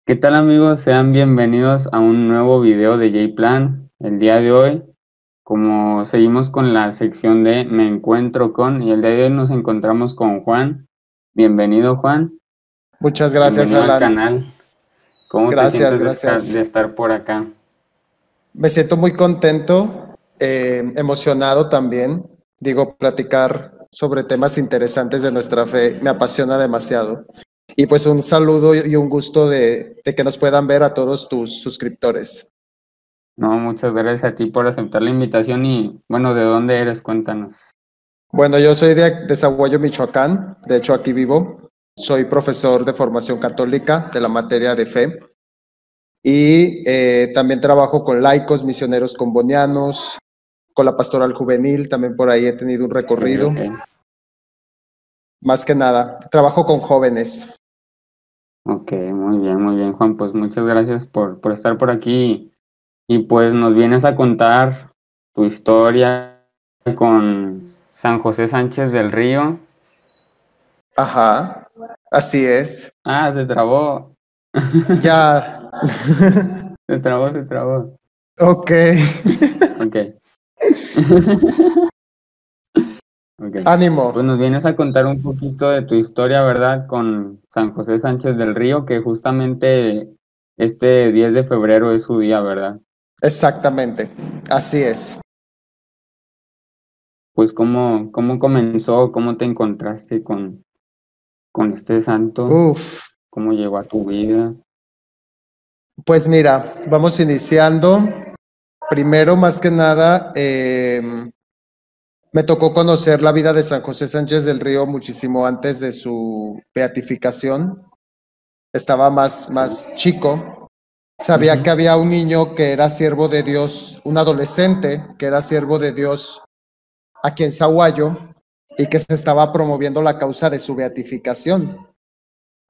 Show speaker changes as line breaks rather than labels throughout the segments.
¿Qué tal amigos? Sean bienvenidos a un nuevo video de J-Plan. El día de hoy, como seguimos con la sección de Me encuentro con, y el día de hoy nos encontramos con Juan. Bienvenido Juan,
Muchas gracias,
bienvenido al
Alan.
canal. ¿Cómo te
Gracias,
sientes
gracias.
de estar por acá?
Me siento muy contento, emocionado también. Digo, platicar sobre temas interesantes de nuestra fe me apasiona demasiado. Y pues un saludo y un gusto de que nos puedan ver a todos tus suscriptores.
No, muchas gracias a ti por aceptar la invitación y bueno, ¿de dónde eres? Cuéntanos.
Bueno, yo soy de Zaguayo, Michoacán. De hecho, aquí vivo. Soy profesor de formación católica de la materia de fe. Y también trabajo con laicos, misioneros combonianos, con la pastoral juvenil, también por ahí he tenido un recorrido.
Okay.
Más que nada, trabajo con jóvenes.
Ok, muy bien Juan, pues muchas gracias por estar por aquí y pues nos vienes a contar tu historia con San José Sánchez del Río.
Ajá, así es.
Ah, se trabó.
Ya.
Se trabó.
Ok.
Ok. Ok. Pues
Ánimo.
nos vienes a contar un poquito de tu historia, ¿verdad? Con San José Sánchez del Río, que justamente este 10 de febrero es su día, ¿verdad?
Exactamente, así es.
Pues cómo comenzó, cómo te encontraste con este santo,
Uf,
cómo llegó a tu vida.
pues mira, vamos iniciando. Primero, más que nada, me tocó conocer la vida de San José Sánchez del Río muchísimo antes de su beatificación. Estaba más chico. Sabía que
Ujú,
había un niño que era siervo de Dios, un adolescente que era siervo de Dios aquí en Zaguayo y que se estaba promoviendo la causa de su beatificación.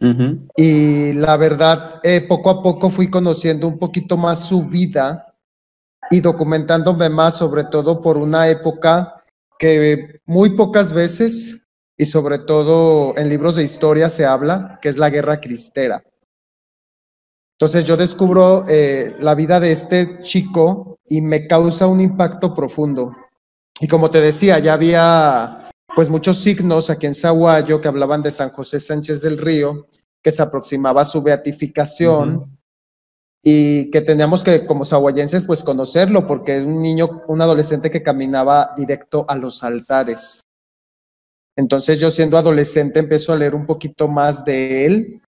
ujú,
Y la verdad, poco a poco fui conociendo un poquito más su vida y documentándome más, sobre todo por una época que muy pocas veces y sobre todo en libros de historia se habla, que es la Guerra Cristera. Entonces yo descubro la vida de este chico y me causa un impacto profundo. Y como te decía, ya había pues muchos signos aquí en Zaguayo que hablaban de San José Sánchez del Río, que se aproximaba a su beatificación
ujú.
y que teníamos que como zaguayenses pues conocerlo porque es un niño, un adolescente que caminaba directo a los altares. Entonces yo siendo adolescente empiezo a leer un poquito más de él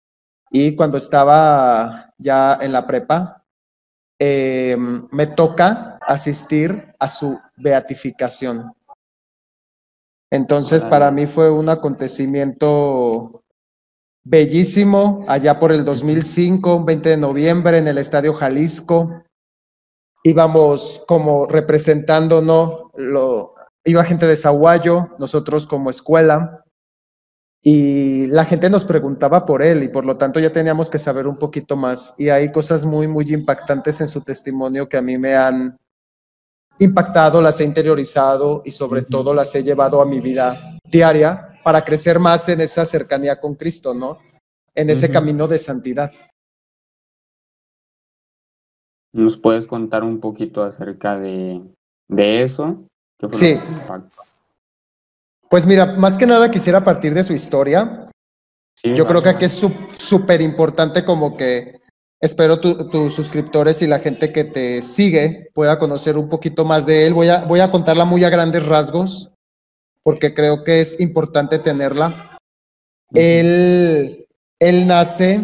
y cuando estaba ya en la prepa, me toca asistir a su beatificación. Entonces, para
Órale.
mí fue un acontecimiento bellísimo, allá por el
Ujú,
2005, un 20 de noviembre, en el Estadio Jalisco. Íbamos como representando, ¿no? Iba gente de Zaguayo, nosotros como escuela, y la gente nos preguntaba por él y por lo tanto ya teníamos que saber un poquito más. Y hay cosas muy impactantes en su testimonio que a mí me han impactado, las he interiorizado y sobre
ujú.
todo las he llevado a mi vida diaria para crecer más en esa cercanía con Cristo, ¿no? En ese
Ujú.
camino de santidad.
¿Nos puedes contar un poquito acerca de eso? ¿Qué fue lo
Sí,
que te impactó?
pues mira, más que nada quisiera partir de su historia.
Sí,
Yo creo
vale,
que aquí
vale.
es súper importante como que espero tus suscriptores y la gente que te sigue pueda conocer un poquito más de él. Voy a contarla muy a grandes rasgos porque creo que es importante tenerla.
Ujú,
Él nace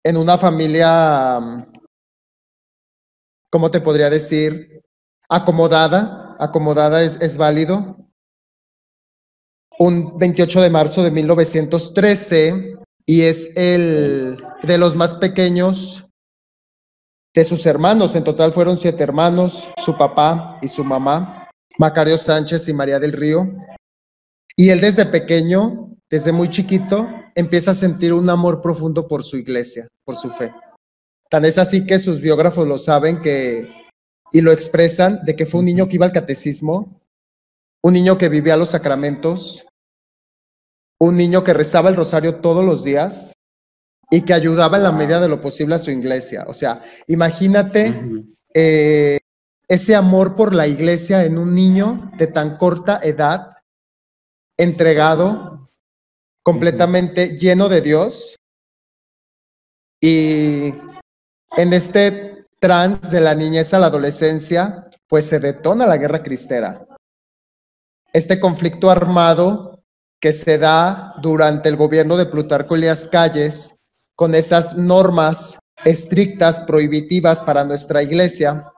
en una familia, ¿cómo te podría decir? Acomodada, acomodada es válido. Un 28 de marzo de 1913 y es
ok.
el de los más pequeños de sus hermanos. En total fueron 7 hermanos, su papá y su mamá, Macario Sánchez y María del Río. Y él desde pequeño, desde muy chiquito, empieza a sentir un amor profundo por su iglesia, por su fe. Tan es así que sus biógrafos lo saben y lo expresan de que fue un niño
Ujú,
que iba al catecismo, un niño que vivía los sacramentos, un niño que rezaba el rosario todos los días y que ayudaba en la medida de lo posible a su iglesia. O sea, imagínate ese amor por la iglesia en un niño de tan corta edad, entregado, completamente lleno de Dios, y en este trance de la niñez a la adolescencia, pues se detona la guerra cristera. Este conflicto armado que se da durante el gobierno de Plutarco Elías Calles, con esas normas estrictas, prohibitivas para nuestra iglesia,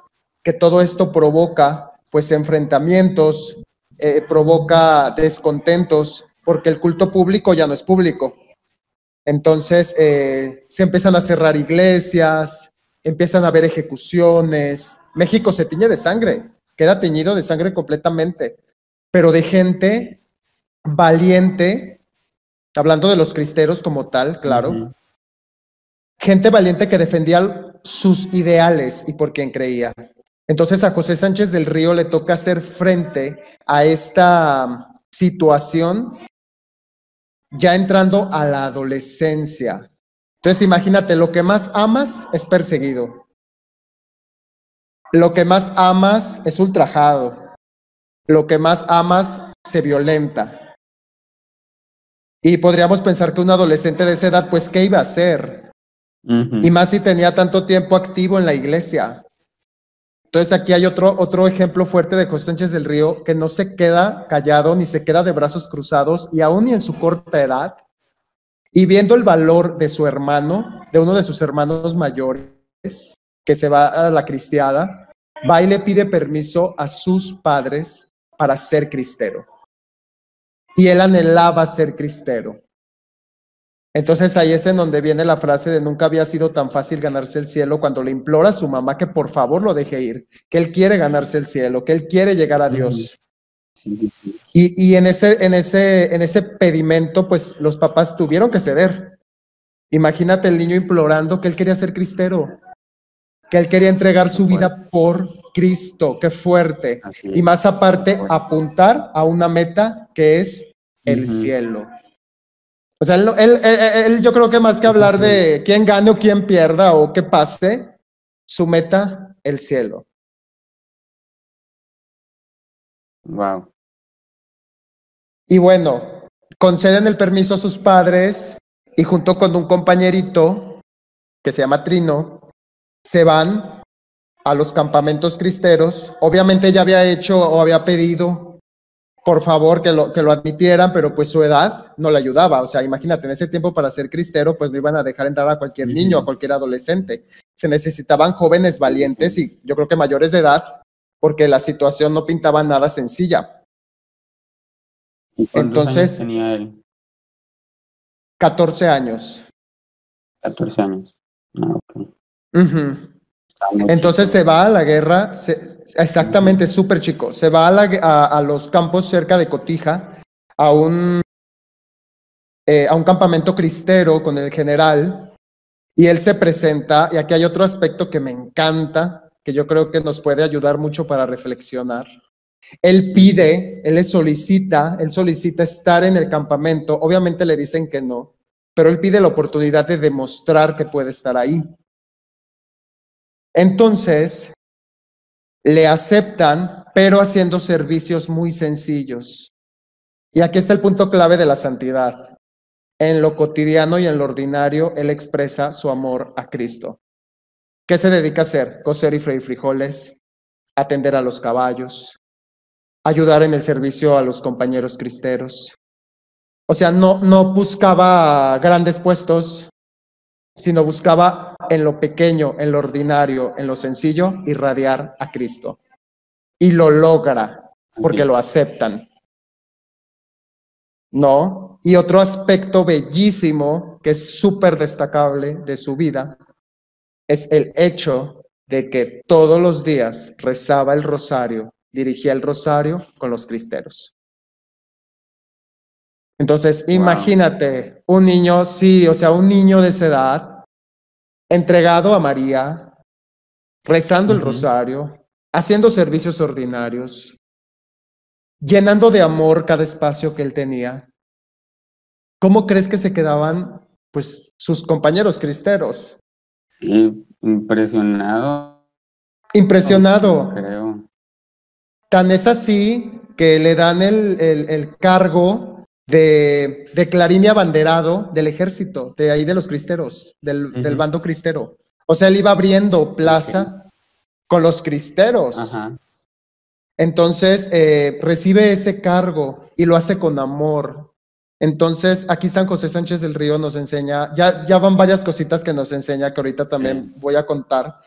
que todo esto provoca pues enfrentamientos, provoca descontentos, porque el culto público ya no es público. Entonces se empiezan a cerrar iglesias, empiezan a haber ejecuciones. México se tiñe de sangre, queda teñido de sangre completamente, pero de gente valiente, hablando de los cristeros como tal, claro, gente valiente que defendía sus ideales y por quien creía. Entonces a José Sánchez del Río le toca hacer frente a esta situación ya entrando a la adolescencia. Entonces imagínate, lo que más amas es perseguido. Lo que más amas es ultrajado. Lo que más amas se violenta. Y podríamos pensar que un adolescente de esa edad, pues, ¿qué iba a hacer? Y más si tenía tanto tiempo activo en la iglesia. Entonces aquí hay otro ejemplo fuerte de José Sánchez del Río, que no se queda callado ni se queda de brazos cruzados, y aún y en su corta edad, y viendo el valor de su hermano, de uno de sus hermanos mayores, que se va a la cristiada, va y le pide permiso a sus padres para ser cristero. Y él anhelaba ser cristero. Entonces ahí es en donde viene la frase de nunca había sido tan fácil ganarse el cielo, cuando le implora a su mamá que por favor lo deje ir, que él quiere ganarse el cielo, que él quiere llegar a Dios. Y en ese pedimento, pues los papás tuvieron que ceder. Imagínate el niño implorando que él quería ser cristero, que él quería entregar su vida por Cristo. Qué fuerte. Y más aparte, apuntar a una meta que es el cielo. O sea, él yo creo que más que hablar de quién gane o quién pierda o qué pase, su meta, el cielo.
Wow.
Y bueno, conceden el permiso a sus padres y junto con un compañerito que se llama Trino, se van a los campamentos cristeros. Obviamente ya había hecho o había pedido por favor que lo admitieran, pero pues su edad no le ayudaba. O sea, imagínate, en ese tiempo para ser cristero, pues no iban a dejar entrar a cualquier niño, a cualquier adolescente. Se necesitaban jóvenes valientes y yo creo que mayores de edad, porque la situación no pintaba nada sencilla.
¿Y cuántos años tenía él?
14 años.
14 años. Ah, okay.
Entonces se va a la guerra, exactamente, súper chico, se va a los campos cerca de Cotija, a un campamento cristero con el general, y él se presenta, y aquí hay otro aspecto que me encanta, que yo creo que nos puede ayudar mucho para reflexionar. Él le solicita estar en el campamento, obviamente le dicen que no, pero él pide la oportunidad de demostrar que puede estar ahí. Entonces, le aceptan, pero haciendo servicios muy sencillos. Y aquí está el punto clave de la santidad. En lo cotidiano y en lo ordinario, él expresa su amor a Cristo. ¿Qué se dedica a hacer? Coser y freír frijoles, atender a los caballos, ayudar en el servicio a los compañeros cristeros. O sea, no buscaba grandes puestos, sino buscaba en lo pequeño, en lo ordinario, en lo sencillo, irradiar a Cristo. Y lo logra, porque lo aceptan. ¿No? Y otro aspecto bellísimo, que es súper destacable de su vida, es el hecho de que todos los días rezaba el rosario, dirigía el rosario con los cristeros. Entonces, imagínate, un niño, sí, o sea, un niño de esa edad, entregado a María, rezando el rosario, haciendo servicios ordinarios, llenando de amor cada espacio que él tenía. ¿Cómo crees que se quedaban pues, sus compañeros cristeros.
Sí, impresionado,
Impresionado.
creo.
Tan es así que le dan el cargo de clarín y abanderado del ejército, de ahí de los cristeros, del bando cristero. O sea, él iba abriendo plaza con los cristeros.
Ajá.
Entonces, recibe ese cargo y lo hace con amor. Entonces, aquí San José Sánchez del Río nos enseña, ya van varias cositas que nos enseña, que ahorita también voy a contar,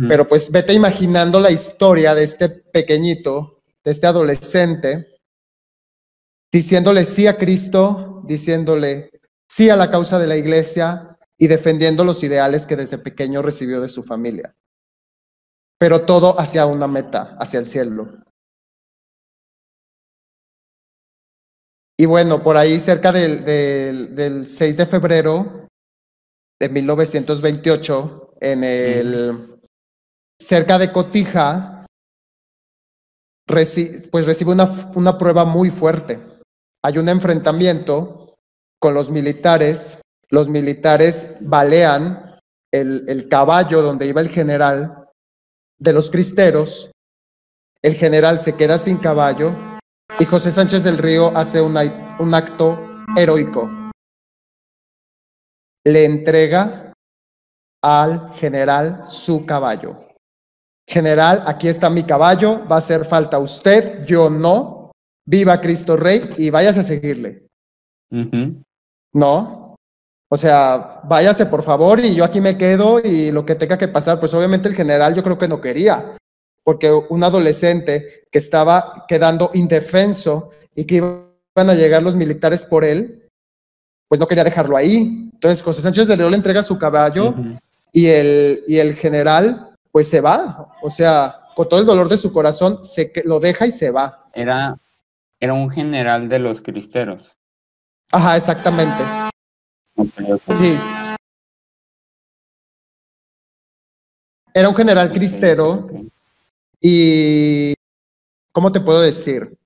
pero pues vete imaginando la historia de este pequeñito, de este adolescente, diciéndole sí a Cristo, diciéndole sí a la causa de la iglesia y defendiendo los ideales que desde pequeño recibió de su familia. Pero todo hacia una meta, hacia el cielo. Y bueno, por ahí cerca del 6 de febrero de 1928, cerca de Cotija, pues recibe una prueba muy fuerte. Hay un enfrentamiento con los militares balean el caballo donde iba el general de los cristeros, el general se queda sin caballo y José Sánchez del Río hace un acto heroico. Le entrega al general su caballo. General, aquí está mi caballo, va a hacer falta usted, yo no. Viva Cristo Rey y váyase a seguirle. No, o sea, váyase por favor y yo aquí me quedo y lo que tenga que pasar, pues obviamente el general yo creo que no quería, porque un adolescente que estaba quedando indefenso y que iban a llegar los militares por él, pues no quería dejarlo ahí. Entonces José Sánchez del Río le entrega su caballo y el general pues se va, o sea, con todo el dolor de su corazón, lo deja y se va.
Era un general de los cristeros.
Ajá, exactamente.
Okay.
Sí. Era un general cristero y, ¿cómo te puedo decir?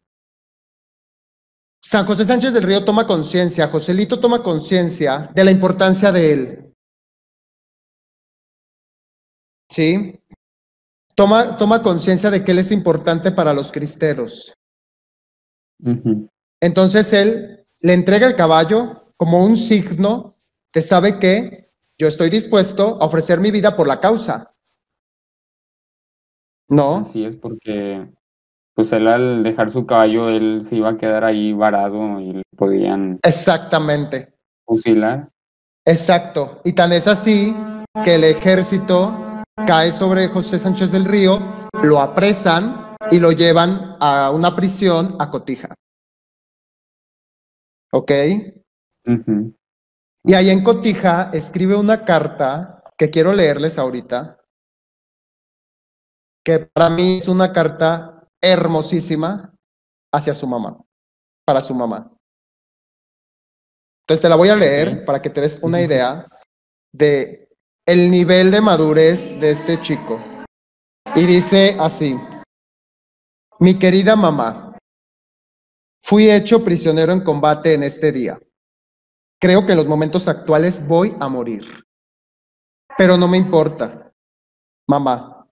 San José Sánchez del Río toma conciencia, Joselito toma conciencia de la importancia de él. ¿Sí? Toma conciencia de que él es importante para los cristeros. Entonces él le entrega el caballo como un signo de sabe que yo estoy dispuesto a ofrecer mi vida por la causa. ¿No?
Así es, porque pues él al dejar su caballo, él se iba a quedar ahí varado y le podían
exactamente
fusilar.
Exacto. Y tan es así que el ejército cae sobre José Sánchez del Río, lo apresan y lo llevan a una prisión a Cotija. ¿Ok? Y ahí en Cotija escribe una carta que quiero leerles ahorita, que para mí es una carta hermosísima hacia su mamá, para su mamá. Entonces te la voy a leer para que te des una idea de el nivel de madurez de este chico. Y dice así: mi querida mamá, fui hecho prisionero en combate en este día. Creo que en los momentos actuales voy a morir. Pero no me importa. Mamá,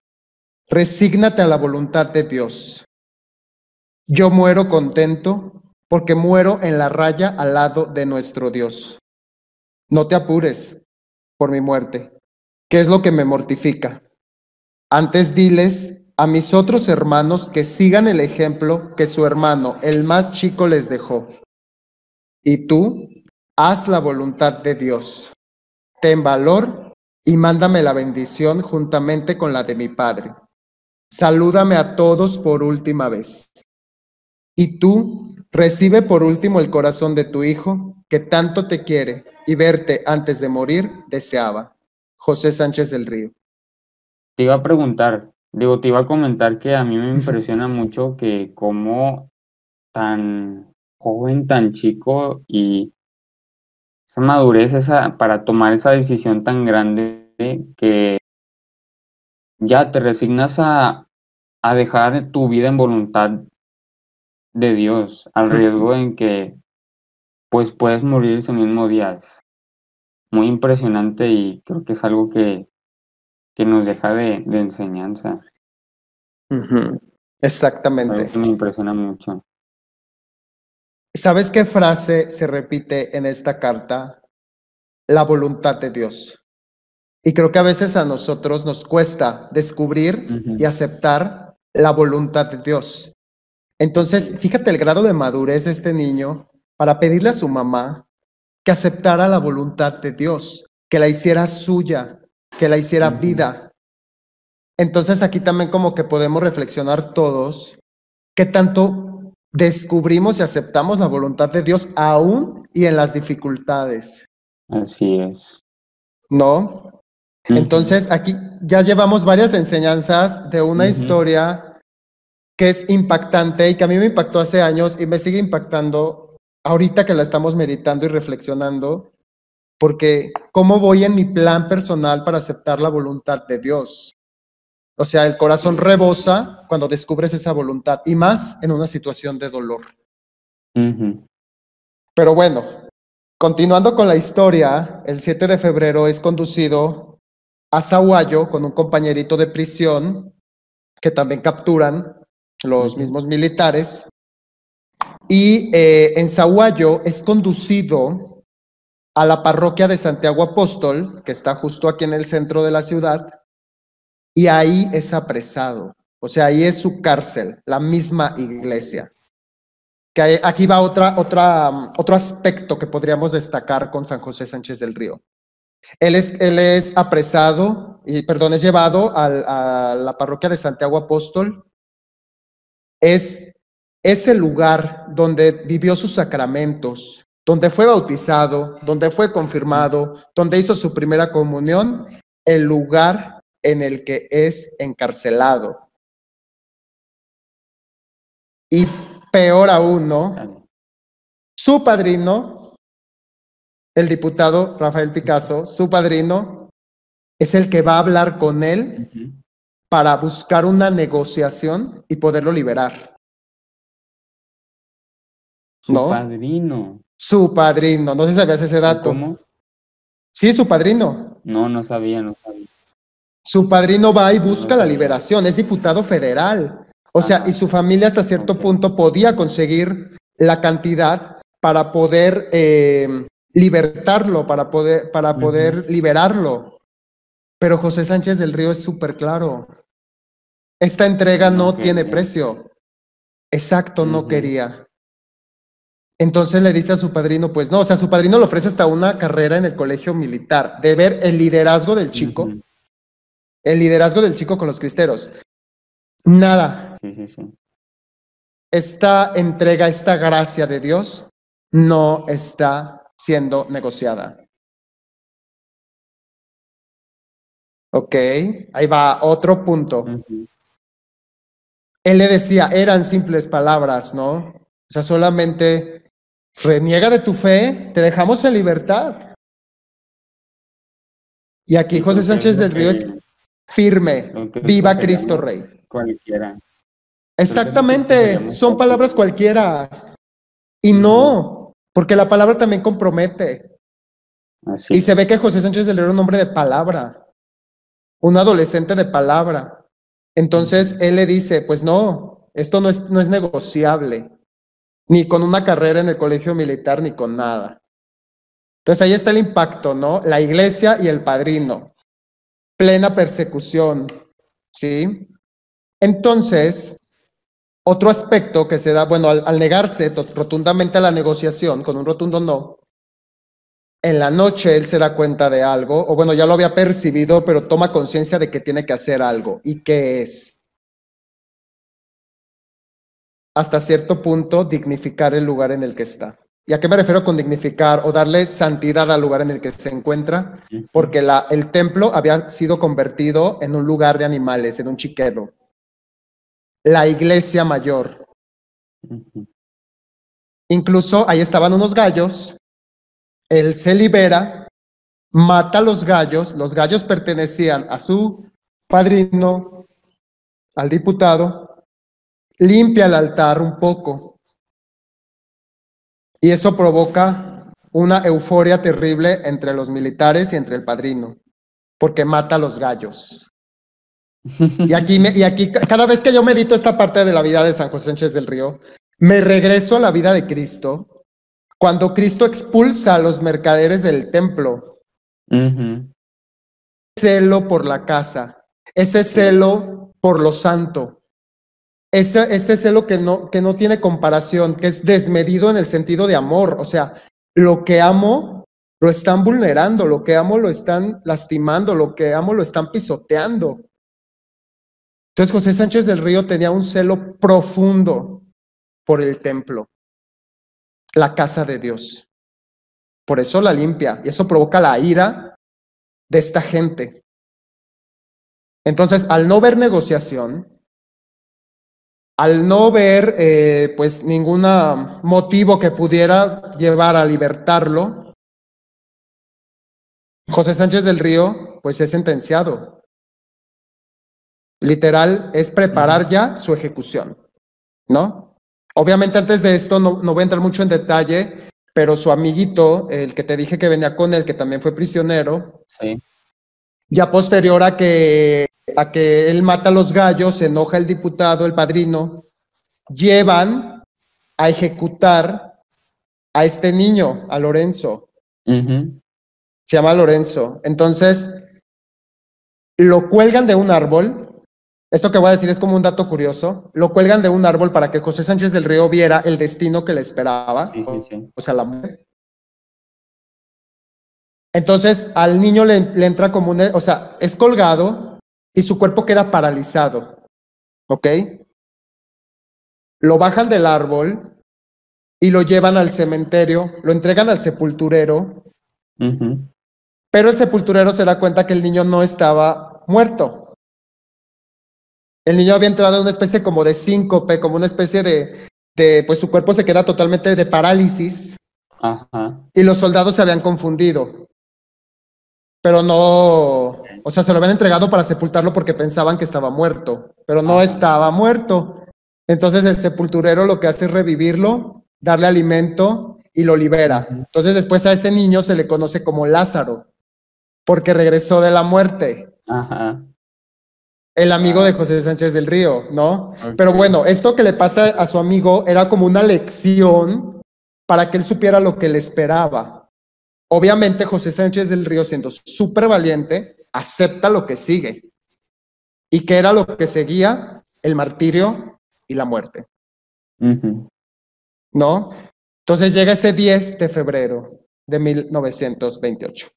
resígnate a la voluntad de Dios. Yo muero contento porque muero en la raya al lado de nuestro Dios. No te apures por mi muerte, que es lo que me mortifica. Antes diles a mis otros hermanos que sigan el ejemplo que su hermano, el más chico, les dejó. Y tú, haz la voluntad de Dios. Ten valor y mándame la bendición juntamente con la de mi Padre. Salúdame a todos por última vez. Y tú, recibe por último el corazón de tu hijo, que tanto te quiere y verte antes de morir deseaba. José Sánchez del Río.
Te iba a preguntar, te iba a comentar que a mí me impresiona mucho que como tan joven, tan chico y esa madurez para tomar esa decisión tan grande que ya te resignas a dejar tu vida en voluntad de Dios, al riesgo en que pues puedes morir ese mismo día. muy impresionante y creo que es algo que nos deja de enseñanza.
Ujú.
Es algo
Exactamente.
que me impresiona mucho.
¿Sabes qué frase se repite en esta carta? La voluntad de Dios. Y creo que a veces a nosotros nos cuesta descubrir y
Ujú.
aceptar la voluntad de Dios. Entonces, fíjate el grado de madurez de este niño para pedirle a su mamá que aceptara la voluntad de Dios, que la hiciera suya, que la hiciera
Ujú.
vida. Entonces aquí también como que podemos reflexionar todos qué tanto descubrimos y aceptamos la voluntad de Dios aún y en las dificultades,
Así es.
¿no?
Ujú.
Entonces aquí ya llevamos varias enseñanzas de una
Ujú.
historia que es impactante y que a mí me impactó hace años y me sigue impactando ahorita que la estamos meditando y reflexionando, porque ¿cómo voy en mi plan personal para aceptar la voluntad de Dios? O sea, el corazón rebosa cuando descubres esa voluntad y más en una situación de dolor.
Ujú.
Pero bueno, continuando con la historia, el 7 de febrero es conducido a Sahuayo con un compañerito de prisión que también capturan los
Ujú.
mismos militares. Y en Sahuayo es conducido a la parroquia de Santiago Apóstol, que está justo aquí en el centro de la ciudad, y ahí es apresado. O sea, ahí es su cárcel, la misma iglesia. Que aquí va otro aspecto que podríamos destacar con San José Sánchez del Río. Él es apresado, es llevado a la parroquia de Santiago Apóstol. Es ese lugar donde vivió sus sacramentos, donde fue bautizado, donde fue confirmado, donde hizo su primera comunión, el lugar en el que es encarcelado. Y peor aún, ¿no?
Dale.
Su padrino, el diputado Rafael Picasso, su padrino, es el que va a hablar con él
Ujú.
para buscar una negociación y poderlo liberar,
Su
¿no?
padrino.
Su padrino, no sé si sabías ese dato.
¿Cómo?
Sí, su padrino.
No, no sabía, no sabía.
Su padrino va y
No lo
busca la
sabía.
liberación, es diputado federal. O sea, y
Ah,
su familia hasta cierto
ok.
punto podía conseguir la cantidad para poder libertarlo, para
Ujú.
poder liberarlo. Pero José Sánchez del Río es súper claro. Esta entrega
No
no tiene
quería.
precio. Exacto, no
Ujú.
quería. Entonces le dice a su padrino, pues no, o sea, su padrino le ofrece hasta una carrera en el colegio militar, de ver
Ujú.
el liderazgo del chico con los cristeros. Nada,
Sí, sí, sí.
esta entrega, esta gracia de Dios no está siendo negociada. Ok, ahí va otro punto.
Ujú.
Él le decía, eran simples palabras, ¿no? O sea, solamente reniega de tu fe, te dejamos en libertad. Y aquí
Sí,
José
creo que es
Sánchez del Río es firme,
lo que
viva Cristo
escogeríamos
Rey.
cualquiera. Creo que es lo que
Exactamente,
escogeríamos
son palabras
cualquiera.
cualquiera. Y
Ujú.
no, porque la palabra también compromete.
Así
Y se ve
es.
que José Sánchez del Río era un hombre de palabra, un adolescente de palabra. Entonces
Ujú.
él le dice, pues no, esto no es negociable, ni con una carrera en el colegio militar, ni con nada. Entonces ahí está el impacto, ¿no? La iglesia y el padrino, plena persecución, ¿sí? Entonces, otro aspecto que se da, bueno, al negarse rotundamente a la negociación, con un rotundo no, en la noche él se da cuenta de algo, o bueno, ya lo había percibido, pero toma conciencia de que tiene que hacer algo. ¿Y qué es? Hasta cierto punto, dignificar el lugar en el que está. ¿Y a qué me refiero con dignificar o darle santidad al lugar en el que se encuentra?
Ujú.
Porque el templo había sido convertido en un lugar de animales, en un chiquero. La iglesia mayor.
Ujú.
Incluso ahí estaban unos gallos, él se libera, mata a los gallos pertenecían a su padrino, al diputado, limpia el altar un poco y eso provoca una euforia terrible entre los militares y entre el padrino, porque mata a los gallos. Y aquí, cada vez que yo medito esta parte de la vida de San José Sánchez del Río, me regreso a la vida de Cristo, cuando Cristo expulsa a los mercaderes del templo. Celo por la casa, ese celo por lo santo, ese celo que no tiene comparación, que es desmedido en el sentido de amor. O sea, lo que amo lo están vulnerando, lo que amo lo están lastimando, lo que amo lo están pisoteando. Entonces José Sánchez del Río tenía un celo profundo por el templo, la casa de Dios. Por eso la limpia, y eso provoca la ira de esta gente. Entonces, al no ver negociación, al no ver pues ningún motivo que pudiera llevar a libertarlo, José Sánchez del Río pues es sentenciado. Literal, es preparar ya su ejecución, ¿no? Obviamente antes de esto no voy a entrar mucho en detalle, pero su amiguito, el que te dije que venía con él, que también fue prisionero,
sí.
Ya posterior a que él mata a los gallos, se enoja el diputado, el padrino, llevan a ejecutar a este niño, a Lorenzo. Se llama Lorenzo. Entonces, lo cuelgan de un árbol. Esto que voy a decir es como un dato curioso. Lo cuelgan de un árbol para que José Sánchez del Río viera el destino que le esperaba.
Sí.
O sea, la muerte. Entonces, al niño le entra como o sea, es colgado y su cuerpo queda paralizado. ¿Ok? Lo bajan del árbol y lo llevan al cementerio, lo entregan al sepulturero, pero el sepulturero se da cuenta que el niño no estaba muerto. El niño había entrado en una especie como de síncope, como una especie pues su cuerpo se queda totalmente de parálisis. Y los soldados se habían confundido. Pero no, o sea, se lo habían entregado para sepultarlo porque pensaban que estaba muerto, pero no estaba muerto. Entonces el sepulturero lo que hace es revivirlo, darle alimento y lo libera. Entonces después a ese niño se le conoce como Lázaro, porque regresó de la muerte. El amigo de José Sánchez del Río, ¿no? Pero bueno, esto que le pasa a su amigo era como una lección para que él supiera lo que le esperaba. Obviamente José Sánchez del Río, siendo súper valiente, acepta lo que sigue. ¿Y qué era lo que seguía? El martirio y la muerte. ¿No? Entonces llega ese 10 de febrero de 1928.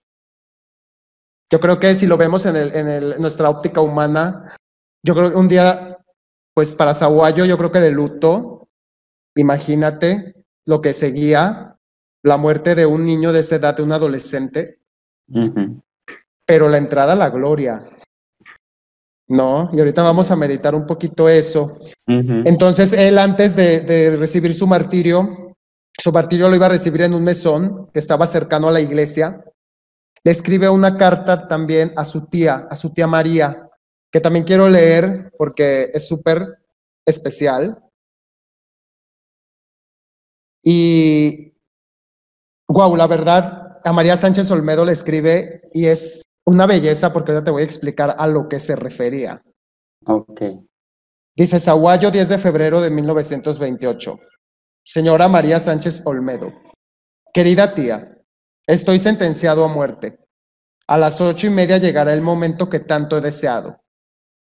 Yo creo que si lo vemos en nuestra óptica humana, yo creo que un día, pues para Sahuayo, yo creo que de luto, imagínate lo que seguía, la muerte de un niño de esa edad, de un adolescente, pero la entrada a la gloria, ¿no? Y ahorita vamos a meditar un poquito eso. Entonces, él antes de recibir su martirio lo iba a recibir en un mesón que estaba cercano a la iglesia. Le escribe una carta también a su tía María, que también quiero leer porque es súper especial. Y wow, la verdad, a María Sánchez Olmedo le escribe y es una belleza porque ahora te voy a explicar a lo que se refería. Dice: Sahuayo, 10 de febrero de 1928. Señora María Sánchez Olmedo. Querida tía, estoy sentenciado a muerte. A las 8:30 llegará el momento que tanto he deseado.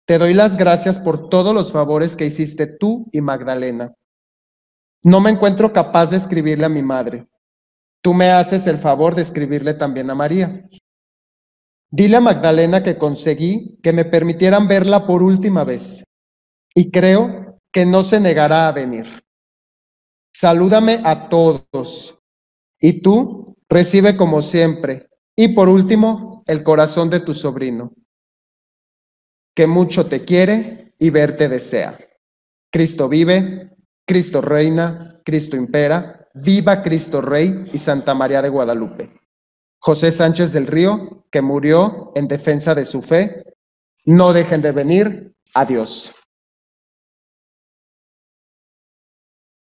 Te doy las gracias por todos los favores que hiciste tú y Magdalena. No me encuentro capaz de escribirle a mi madre. Tú me haces el favor de escribirle también a María. Dile a Magdalena que conseguí que me permitieran verla por última vez y creo que no se negará a venir. Salúdame a todos y tú recibe como siempre y por último el corazón de tu sobrino, que mucho te quiere y verte desea. Cristo vive, Cristo reina, Cristo impera, viva Cristo Rey y Santa María de Guadalupe. José Sánchez del Río, que murió en defensa de su fe, no dejen de venir. Adiós.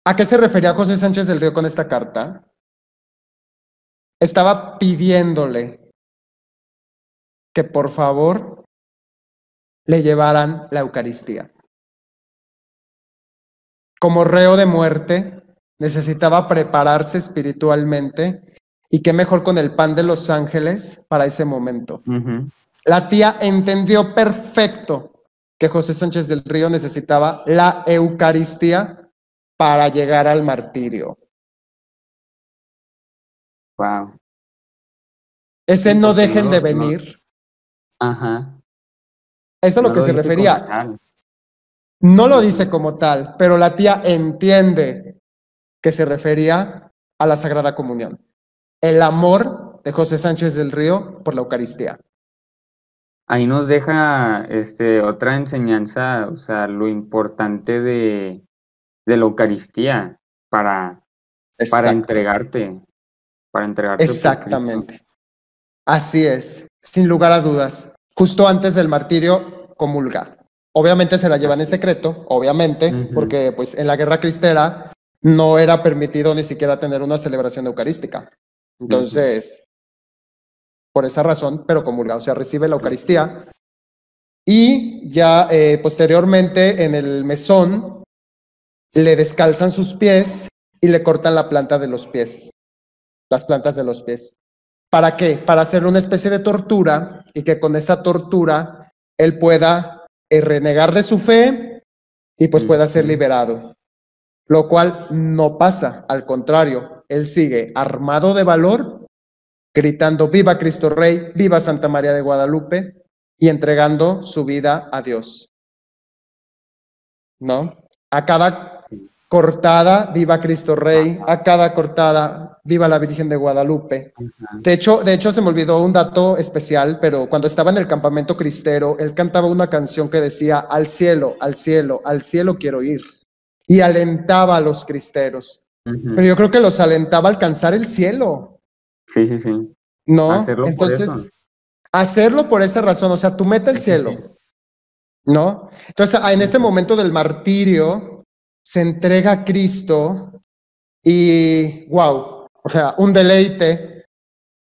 ¿A qué se refería José Sánchez del Río con esta carta? estaba pidiéndole que por favor le llevaran la Eucaristía. Como reo de muerte, necesitaba prepararse espiritualmente, y qué mejor con el pan de los ángeles para ese momento. La tía entendió perfecto que José Sánchez del Río necesitaba la Eucaristía para llegar al martirio.
Wow.
Ese
Sí,
no
porque
dejen de venir.
Ajá.
Eso es a lo
No
que
lo
se
dice como
refería.
tal.
No lo dice como tal, pero la tía entiende que se refería a la Sagrada Comunión. El amor de José Sánchez del Río por la Eucaristía.
Ahí nos deja otra enseñanza, o sea, lo importante de la Eucaristía para
Exacto.
para entregarte por Cristo.
Exactamente. Así es, sin lugar a dudas. Justo antes del martirio comulga. Obviamente se la llevan en secreto, obviamente, porque pues en la guerra cristera no era permitido ni siquiera tener una celebración eucarística. Entonces, por esa razón, pero comulga, o sea, recibe la Eucaristía. Y ya posteriormente en el mesón le descalzan sus pies y le cortan la planta de los pies, las plantas de los pies. ¿Para qué? Para hacerle una especie de tortura, y que con esa tortura él pueda renegar de su fe y pues pueda ser liberado. Lo cual no pasa, al contrario, él sigue armado de valor, gritando viva Cristo Rey, viva Santa María de Guadalupe, y entregando su vida a Dios. ¿No? A cada cortada, viva Cristo Rey, a cada cortada, viva la Virgen de Guadalupe. De hecho, se me olvidó un dato especial, pero cuando estaba en el campamento cristero, él cantaba una canción que decía, al cielo, al cielo, al cielo quiero ir. Y alentaba a los cristeros. Pero yo creo que los alentaba a alcanzar el cielo.
Sí, sí, sí.
¿No?
Hacerlo
Entonces,
por eso.
hacerlo por esa razón, o sea, tú mete el cielo. ¿No? Entonces, en este momento del martirio, se entrega a Cristo y, wow, o sea, un deleite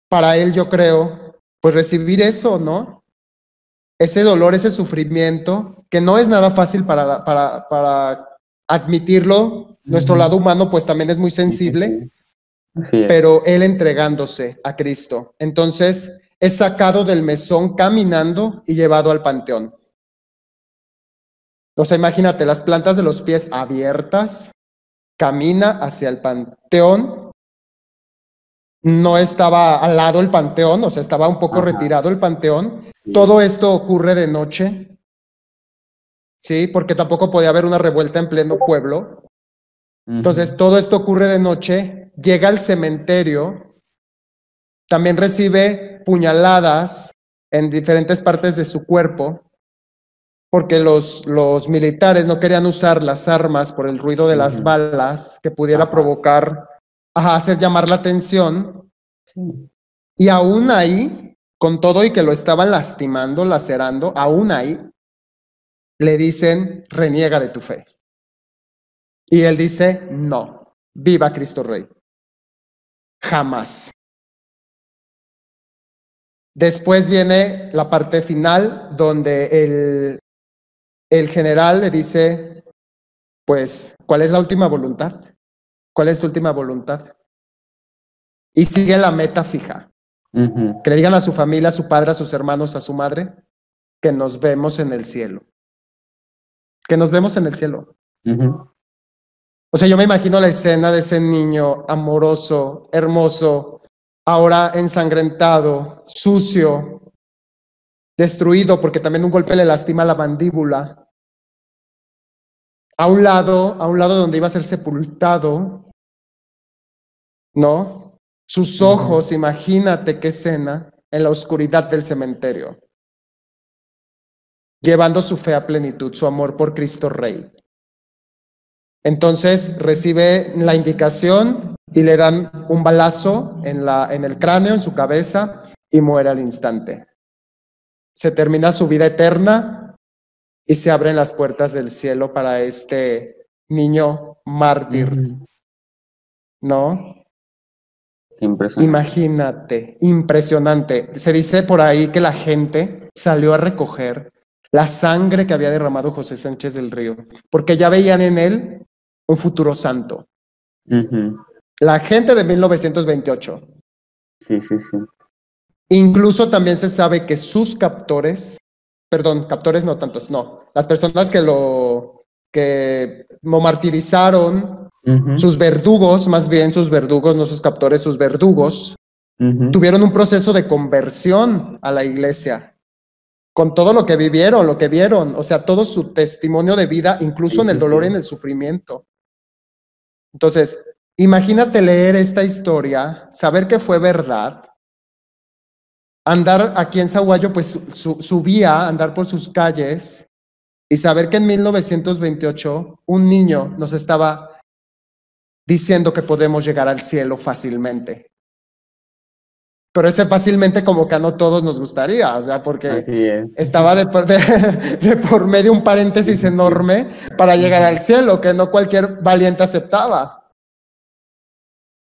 para él, yo creo, pues recibir eso, ¿no? Ese dolor, ese sufrimiento, que no es nada fácil para admitirlo. Nuestro lado humano, pues también es muy sensible,
Así es.
pero él entregándose a Cristo. Entonces, es sacado del mesón caminando y llevado al panteón. O sea, imagínate, las plantas de los pies abiertas, camina hacia el panteón. No estaba al lado el panteón, o sea, estaba un poco retirado el panteón. Sí. Todo esto ocurre de noche, ¿sí? Porque tampoco podía haber una revuelta en pleno pueblo. Entonces, todo esto ocurre de noche, llega al cementerio, también recibe puñaladas en diferentes partes de su cuerpo, porque los militares no querían usar las armas por el ruido de las balas que pudiera provocar, hacer llamar la atención. Sí. Y aún ahí, con todo y que lo estaban lastimando, lacerando, aún ahí le dicen, reniega de tu fe. Y él dice, no, viva Cristo Rey. Jamás. Después viene la parte final donde el general le dice, pues, ¿cuál es la última voluntad? ¿Cuál es tu última voluntad? Y sigue la meta fija. Que le digan a su familia, a su padre, a sus hermanos, a su madre, que nos vemos en el cielo. Que nos vemos en el cielo. O sea, yo me imagino la escena de ese niño amoroso, hermoso, ahora ensangrentado, sucio, destruido, porque también un golpe le lastima la mandíbula. A un lado donde iba a ser sepultado, ¿no? Sus ojos, imagínate qué escena, en la oscuridad del cementerio, llevando su fe a plenitud, su amor por Cristo Rey. Entonces recibe la indicación y le dan un balazo en el cráneo, en su cabeza, y muere al instante. Se termina su vida eterna y se abren las puertas del cielo para este niño mártir, ¿no?
Qué impresionante.
Imagínate, impresionante. Se dice por ahí que la gente salió a recoger la sangre que había derramado José Sánchez del Río, porque ya veían en él un futuro santo. La gente de 1928.
Sí, sí, sí.
Incluso también se sabe que sus captores, perdón, captores no tantos, no, las personas que lo martirizaron, sus verdugos, más bien sus verdugos, no sus captores, sus verdugos, tuvieron un proceso de conversión a la iglesia, con todo lo que vivieron, lo que vieron, o sea, todo su testimonio de vida, incluso
Sí,
en el
sí,
dolor y
sí.
en el sufrimiento. Entonces, imagínate leer esta historia, saber que fue verdad, andar aquí en Sahuayo, pues subía, andar por sus calles y saber que en 1928 un niño nos estaba diciendo que podemos llegar al cielo fácilmente. Pero ese fácilmente como que a no todos nos gustaría, o sea, porque estaba de por medio un paréntesis enorme para llegar al cielo, que no cualquier valiente aceptaba.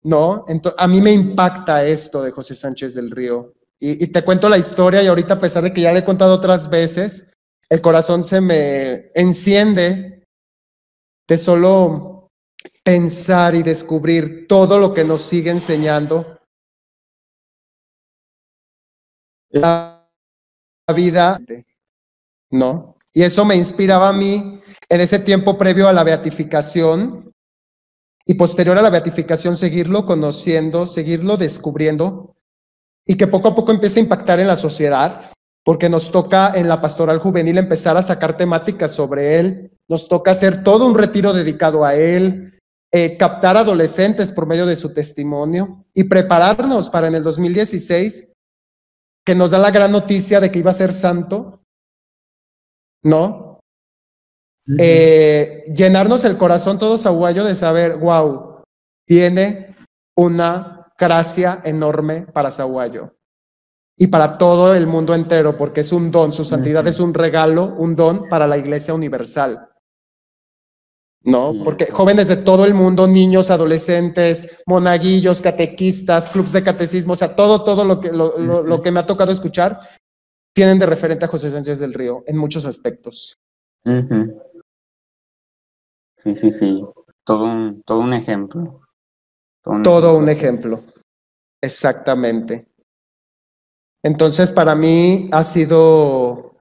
¿No? Entonces, a mí me impacta esto de José Sánchez del Río. Y te cuento la historia y ahorita, a pesar de que ya le he contado otras veces, el corazón se me enciende de solo pensar y descubrir todo lo que nos sigue enseñando la vida, ¿no? Y eso me inspiraba a mí en ese tiempo previo a la beatificación y posterior a la beatificación seguirlo conociendo, seguirlo descubriendo y que poco a poco empiece a impactar en la sociedad, porque nos toca en la pastoral juvenil empezar a sacar temáticas sobre él, nos toca hacer todo un retiro dedicado a él, captar adolescentes por medio de su testimonio y prepararnos para en el 2016, que nos da la gran noticia de que iba a ser santo, ¿no? Llenarnos el corazón todos aguayo de saber, wow, tiene una gracia enorme para Sahuayo y para todo el mundo entero, porque es un don, su santidad es un regalo, un don para la Iglesia universal, ¿no? Porque jóvenes de todo el mundo, niños, adolescentes, monaguillos, catequistas, clubes de catecismo, o sea, todo lo que me ha tocado escuchar, tienen de referente a José Sánchez del Río en muchos aspectos.
Sí, sí, sí. Todo un ejemplo.
Todo un ejemplo. Exactamente. Entonces, para mí ha sido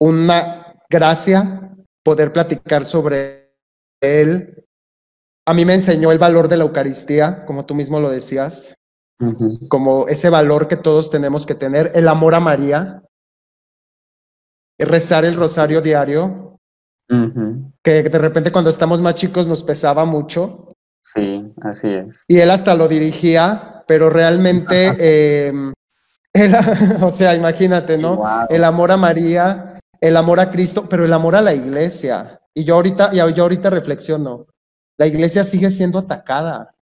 una gracia poder platicar sobre él. A mí me enseñó el valor de la Eucaristía, como tú mismo lo decías, como ese valor que todos tenemos que tener, el amor a María, rezar el rosario diario, que de repente cuando estamos más chicos nos pesaba mucho.
Sí, así es.
Y él hasta lo dirigía, pero realmente, o sea, imagínate, ¿no?
Wow.
El amor a María, el amor a Cristo, pero el amor a la iglesia. Y yo ahorita reflexiono, la iglesia sigue siendo atacada,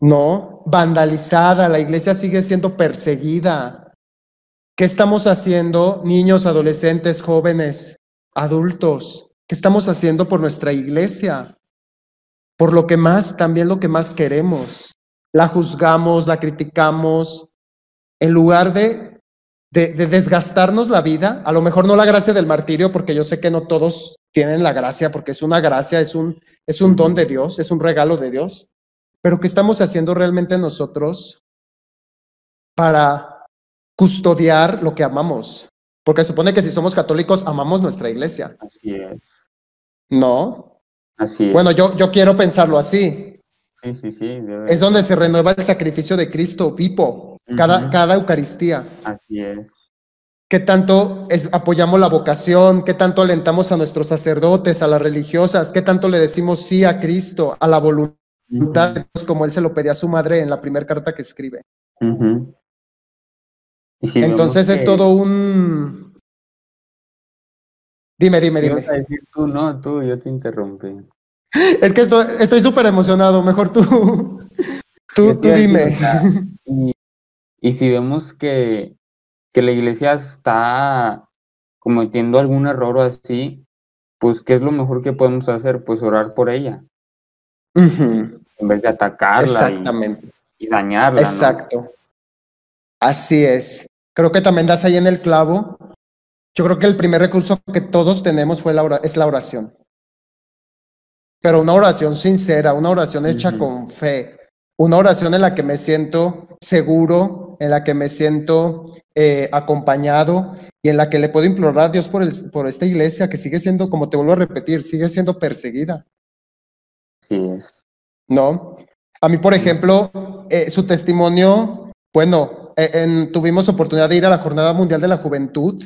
¿no? Vandalizada, la iglesia sigue siendo perseguida. ¿Qué estamos haciendo, niños, adolescentes, jóvenes, adultos? ¿Qué estamos haciendo por nuestra iglesia? Por lo que más, también lo que más queremos. La juzgamos, la criticamos, en lugar de desgastarnos la vida, a lo mejor no la gracia del martirio, porque yo sé que no todos tienen la gracia, porque es una gracia, es un don de Dios, es un regalo de Dios, pero ¿qué estamos haciendo realmente nosotros para custodiar lo que amamos? Porque supone que si somos católicos, amamos nuestra iglesia.
Así es.
¿No?
Así es.
Bueno, yo quiero pensarlo así.
Sí, sí, sí.
Es donde se renueva el sacrificio de Cristo vivo, cada Eucaristía.
Así es.
¿Qué tanto apoyamos la vocación? ¿Qué tanto alentamos a nuestros sacerdotes, a las religiosas? ¿Qué tanto le decimos sí a Cristo, a la voluntad de Dios, como él se lo pedía a su madre en la primera carta que escribe?
Y si
entonces es todo un... Dime.
¿Qué ibas a decir tú? No, tú, yo te interrumpí.
Es que estoy súper emocionado, mejor tú dime.
Y si vemos que la iglesia está cometiendo algún error o así, pues ¿qué es lo mejor que podemos hacer? Pues orar por ella. en vez de atacarla
Exactamente,
y dañarla, ¿no?
exacto. Así es. Creo que también das ahí en el clavo. Yo creo que el primer recurso que todos tenemos es la oración. Pero una oración sincera, una oración hecha con fe, una oración en la que me siento seguro, en la que me siento acompañado y en la que le puedo implorar a Dios por esta iglesia que sigue siendo, como te vuelvo a repetir, sigue siendo perseguida,
Sí es.
¿no? A mí, por ejemplo, su testimonio, bueno, tuvimos oportunidad de ir a la Jornada Mundial de la Juventud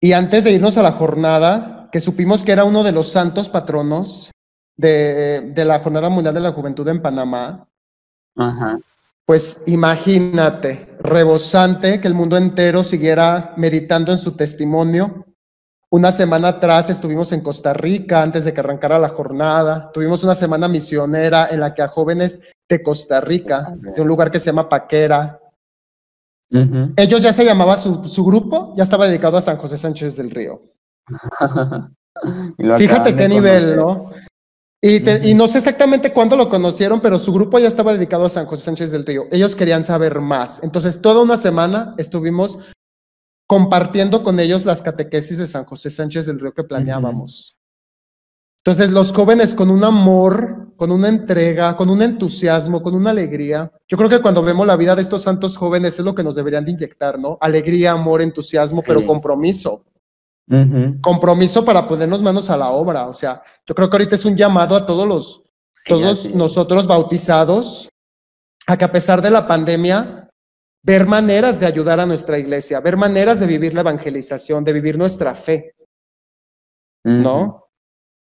y antes de irnos a la jornada, que supimos que era uno de los santos patronos de la Jornada Mundial de la Juventud en Panamá,
Ajá.
pues imagínate, rebosante que el mundo entero siguiera meditando en su testimonio. Una semana atrás estuvimos en Costa Rica antes de que arrancara la jornada. Tuvimos una semana misionera en la que a jóvenes de Costa Rica, de un lugar que se llama Paquera, ellos ya se llamaba su grupo, ya estaba dedicado a San José Sánchez del Río. Fíjate qué nivel, ¿no? Y no sé exactamente cuándo lo conocieron, pero su grupo ya estaba dedicado a San José Sánchez del Río. Ellos querían saber más. Entonces, toda una semana estuvimos compartiendo con ellos las catequesis de San José Sánchez del Río que planeábamos. Entonces, los jóvenes con un amor, con una entrega, con un entusiasmo, con una alegría. Yo creo que cuando vemos la vida de estos santos jóvenes es lo que nos deberían de inyectar, ¿no? Alegría, amor, entusiasmo,
Sí.
pero compromiso. Compromiso para ponernos manos a la obra. O sea, yo creo que ahorita es un llamado a todos nosotros bautizados a que a pesar de la pandemia, ver maneras de ayudar a nuestra iglesia, ver maneras de vivir la evangelización, de vivir nuestra fe, ¿no?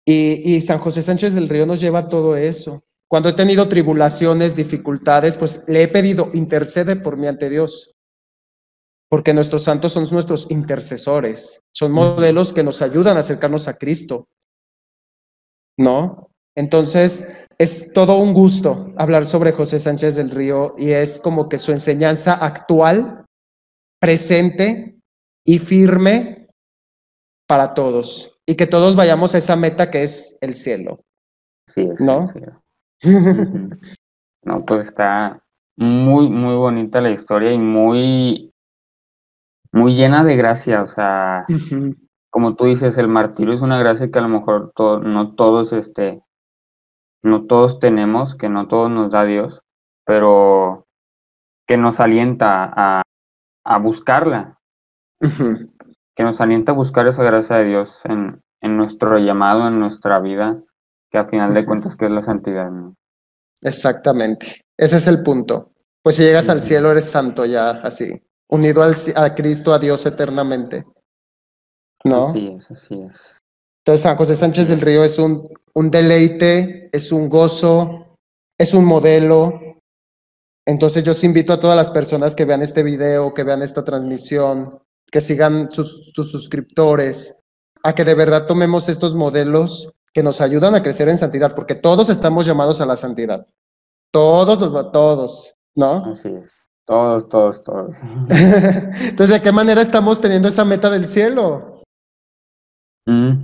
Y San José Sánchez del Río nos lleva a todo eso. Cuando he tenido tribulaciones, dificultades, pues le he pedido, intercede por mí ante Dios. Porque nuestros santos son nuestros intercesores, son modelos que nos ayudan a acercarnos a Cristo, ¿no? Entonces, es todo un gusto hablar sobre José Sánchez del Río y es como que su enseñanza actual, presente y firme para todos y que todos vayamos a esa meta que es el cielo,
Sí es,
¿no?
No, pues está muy, muy bonita la historia y muy llena de gracia, o sea, como tú dices, el martirio es una gracia que a lo mejor no todos tenemos, que no todos nos da Dios, pero que nos alienta a buscarla, que nos alienta a buscar esa gracia de Dios en nuestro llamado, en nuestra vida, que a final de cuentas que es la santidad, ¿no?
Exactamente, ese es el punto. Pues si llegas al cielo eres santo ya, así, unido a Cristo, a Dios eternamente, ¿no?
Así es, así es.
Entonces San José Sánchez del Río es un deleite, es un gozo, es un modelo. Entonces yo os invito a todas las personas que vean este video, que vean esta transmisión, que sigan sus suscriptores, a que de verdad tomemos estos modelos que nos ayudan a crecer en santidad, porque todos estamos llamados a la santidad. Todos, ¿no?
Así es. Todos.
Entonces, ¿de qué manera estamos teniendo esa meta del cielo?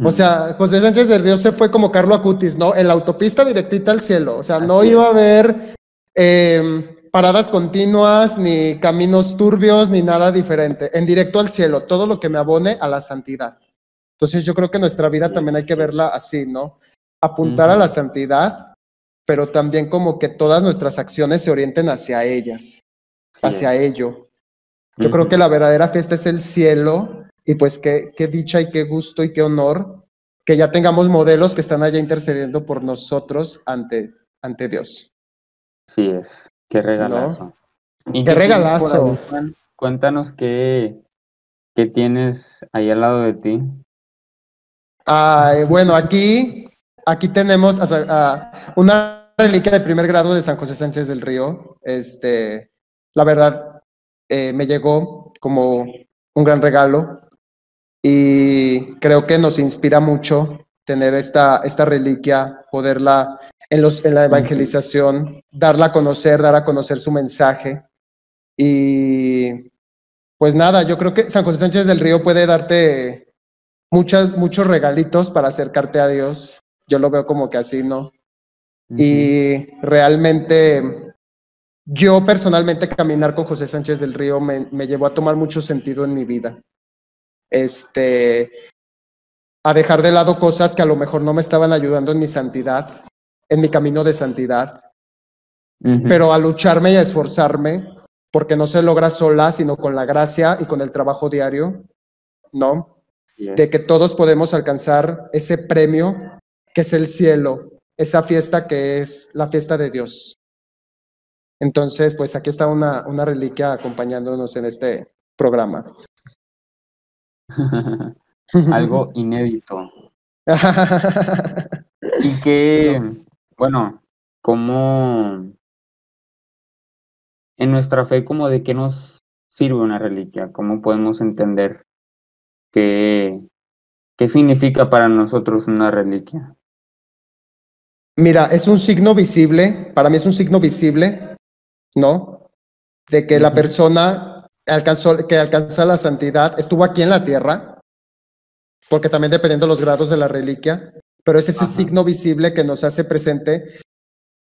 O sea, José Sánchez del Río se fue como Carlo Acutis, ¿no? En la autopista directita al cielo. O sea, no iba a haber paradas continuas, ni caminos turbios, ni nada diferente. En directo al cielo, todo lo que me abone a la santidad. Entonces, yo creo que nuestra vida también hay que verla así, ¿no? Apuntar a la santidad, pero también como que todas nuestras acciones se orienten hacia ellas, hacia ello. Yo creo que la verdadera fiesta es el cielo. Y pues qué dicha y qué gusto y qué honor que ya tengamos modelos que están allá intercediendo por nosotros ante Dios.
Sí es, qué regalazo.
¿No? ¿Y qué regalazo?
Ahí, cuéntanos qué tienes ahí al lado de ti.
Bueno, aquí tenemos una reliquia de primer grado de San José Sánchez del Río. La verdad, me llegó como un gran regalo. Y creo que nos inspira mucho tener esta reliquia, poderla en la evangelización, darla a conocer, dar a conocer su mensaje. Y pues nada, yo creo que San José Sánchez del Río puede darte muchos regalitos para acercarte a Dios. Yo lo veo como que así, ¿no? Y realmente, yo personalmente caminar con José Sánchez del Río me llevó a tomar mucho sentido en mi vida. A dejar de lado cosas que a lo mejor no me estaban ayudando en mi santidad, en mi camino de santidad, pero a lucharme y a esforzarme, porque no se logra sola, sino con la gracia y con el trabajo diario, ¿no? De que todos podemos alcanzar ese premio que es el cielo, esa fiesta que es la fiesta de Dios. Entonces, pues aquí está una reliquia acompañándonos en este programa.
Algo inédito. Y que, bueno, como en nuestra fe, como de qué nos sirve una reliquia, cómo podemos entender qué significa para nosotros una reliquia.
Mira, es un signo visible, para mí es un signo visible, ¿no? De que la persona alcanzó la santidad, estuvo aquí en la tierra, porque también dependiendo de los grados de la reliquia, pero es ese signo visible que nos hace presente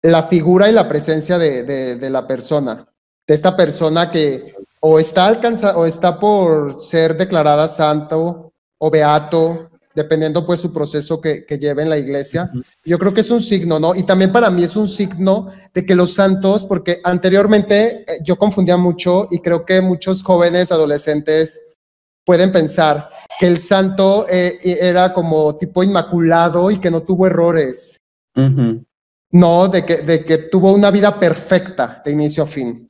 la figura y la presencia de la persona, de esta persona que o está por ser declarada santo o beato, dependiendo pues su proceso que lleve en la iglesia. Yo creo que es un signo, ¿no? Y también para mí es un signo de que los santos, porque anteriormente yo confundía mucho y creo que muchos jóvenes, adolescentes pueden pensar que el santo era como tipo inmaculado y que no tuvo errores. No, de que tuvo una vida perfecta de inicio a fin.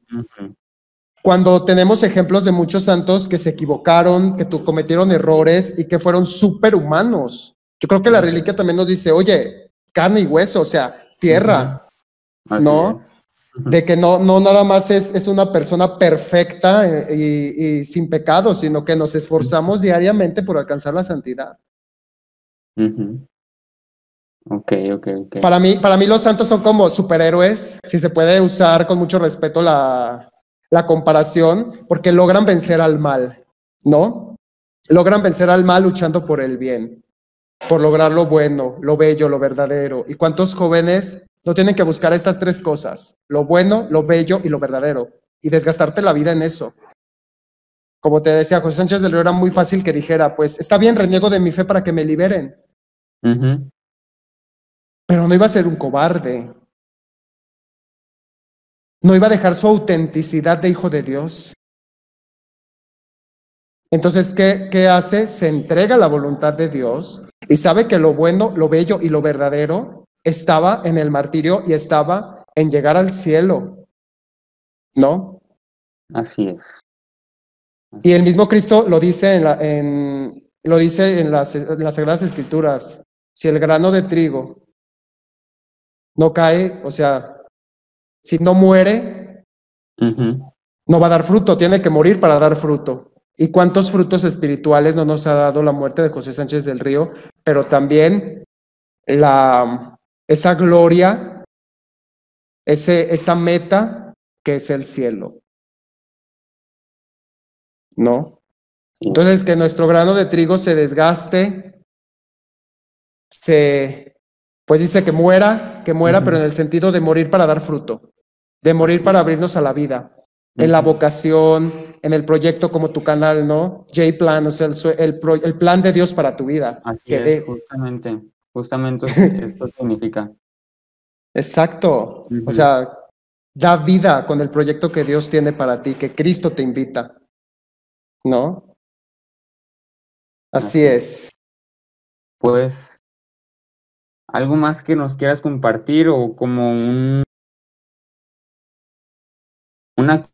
Cuando tenemos ejemplos de muchos santos que se equivocaron, que cometieron errores y que fueron superhumanos. Yo creo que la reliquia también nos dice, oye, carne y hueso, o sea, tierra, ¿no? De que no nada más es una persona perfecta y sin pecado, sino que nos esforzamos diariamente por alcanzar la santidad.
Okay.
Para mí los santos son como superhéroes, si se puede usar con mucho respeto la comparación, porque logran vencer al mal, ¿no? Logran vencer al mal luchando por el bien, por lograr lo bueno, lo bello, lo verdadero. ¿Y cuántos jóvenes no tienen que buscar estas tres cosas? Lo bueno, lo bello y lo verdadero, y desgastarte la vida en eso. Como te decía, José Sánchez del Río era muy fácil que dijera, pues está bien, reniego de mi fe para que me liberen. Pero no iba a ser un cobarde. No iba a dejar su autenticidad de hijo de Dios. Entonces, ¿qué hace? Se entrega a la voluntad de Dios y sabe que lo bueno, lo bello y lo verdadero estaba en el martirio y estaba en llegar al cielo, ¿no?
Así es.
Y el mismo Cristo lo dice lo dice en las Sagradas Escrituras. Si el grano de trigo no cae, o sea, si no muere, no va a dar fruto, tiene que morir para dar fruto. ¿Y cuántos frutos espirituales no nos ha dado la muerte de José Sánchez del Río? Pero también esa gloria, esa meta que es el cielo, ¿no? Entonces, que nuestro grano de trigo se desgaste, pues dice que muera, pero en el sentido de morir para dar fruto, de morir para abrirnos a la vida, en la vocación, en el proyecto como tu canal, ¿no? J-Plan, o sea, el plan de Dios para tu vida.
Así es, justamente esto significa.
Exacto, o sea, da vida con el proyecto que Dios tiene para ti, que Cristo te invita, ¿no? Así es.
Pues, ¿algo más que nos quieras compartir o como una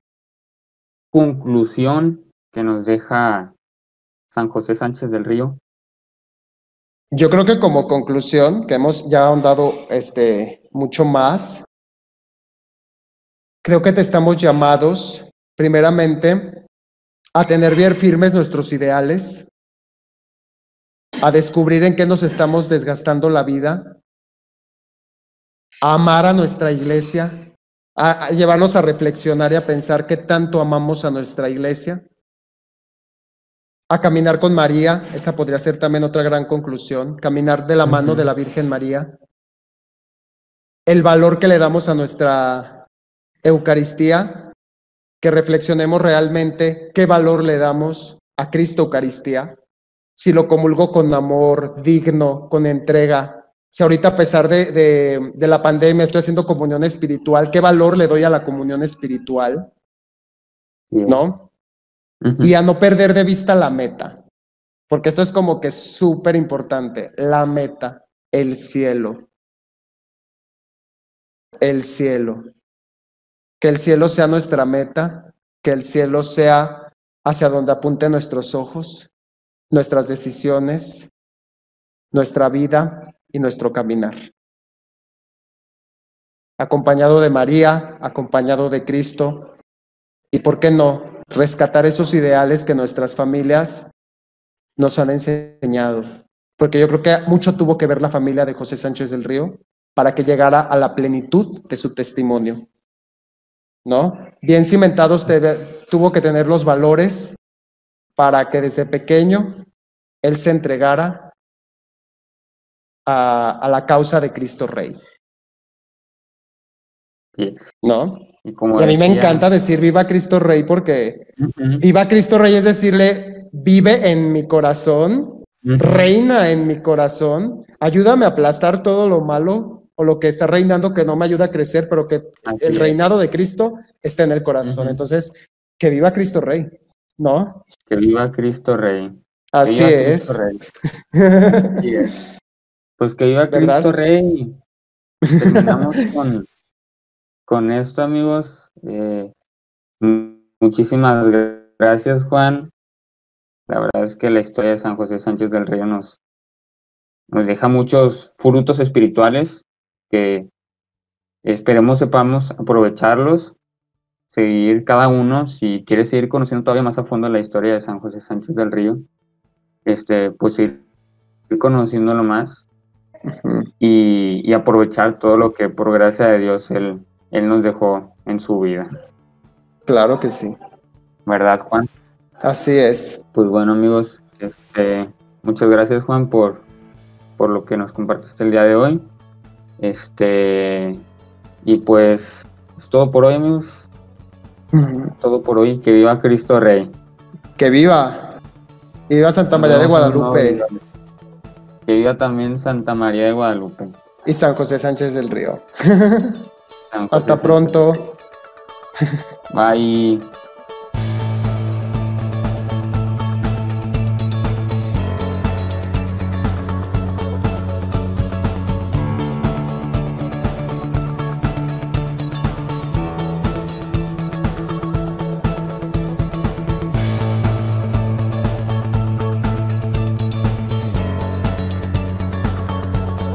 conclusión que nos deja San José Sánchez del Río?
Yo creo que como conclusión, que hemos ya ahondado mucho más, creo que te estamos llamados, primeramente, a tener bien firmes nuestros ideales, a descubrir en qué nos estamos desgastando la vida, a amar a nuestra iglesia, a llevarnos a reflexionar y a pensar qué tanto amamos a nuestra iglesia, a caminar con María, esa podría ser también otra gran conclusión, caminar de la mano de la Virgen María, el valor que le damos a nuestra Eucaristía, que reflexionemos realmente qué valor le damos a Cristo Eucaristía, si lo comulgo con amor, digno, con entrega. Si ahorita a pesar de la pandemia estoy haciendo comunión espiritual, ¿qué valor le doy a la comunión espiritual? ¿No? Y a no perder de vista la meta, porque esto es como que súper importante, la meta, el cielo. El cielo. Que el cielo sea nuestra meta, que el cielo sea hacia donde apunten nuestros ojos, nuestras decisiones, nuestra vida y nuestro caminar. Acompañado de María, acompañado de Cristo, y por qué no, rescatar esos ideales que nuestras familias nos han enseñado. Porque yo creo que mucho tuvo que ver la familia de José Sánchez del Río para que llegara a la plenitud de su testimonio, ¿no? Bien cimentados tuvo que tener los valores para que desde pequeño él se entregara a la causa de Cristo Rey.
Yes.
¿No? Y a mí me encanta decir viva Cristo Rey porque viva Cristo Rey es decirle, vive en mi corazón, reina en mi corazón, ayúdame a aplastar todo lo malo o lo que está reinando que no me ayuda a crecer, pero que el reinado de Cristo está en el corazón. Entonces, que viva Cristo Rey, ¿no?
Que viva Cristo Rey.
Así es.
Cristo Rey. Yes. Pues que viva
¿verdad?
Cristo Rey. Terminamos con esto, amigos. Muchísimas gracias, Juan. La verdad es que la historia de San José Sánchez del Río nos deja muchos frutos espirituales que esperemos sepamos aprovecharlos, seguir cada uno. Si quieres seguir conociendo todavía más a fondo la historia de San José Sánchez del Río, pues ir conociéndolo más y aprovechar todo lo que por gracia de Dios él nos dejó en su vida.
Claro que sí.
¿Verdad, Juan?
Así es.
Pues bueno, amigos, muchas gracias, Juan, por lo que nos compartiste el día de hoy. Y pues es todo por hoy, amigos. Todo por hoy. Que viva Cristo Rey.
Que viva. Que viva Santa María de Guadalupe.
Que viva también Santa María de Guadalupe.
Y San José Sánchez del Río. Hasta pronto.
Bye.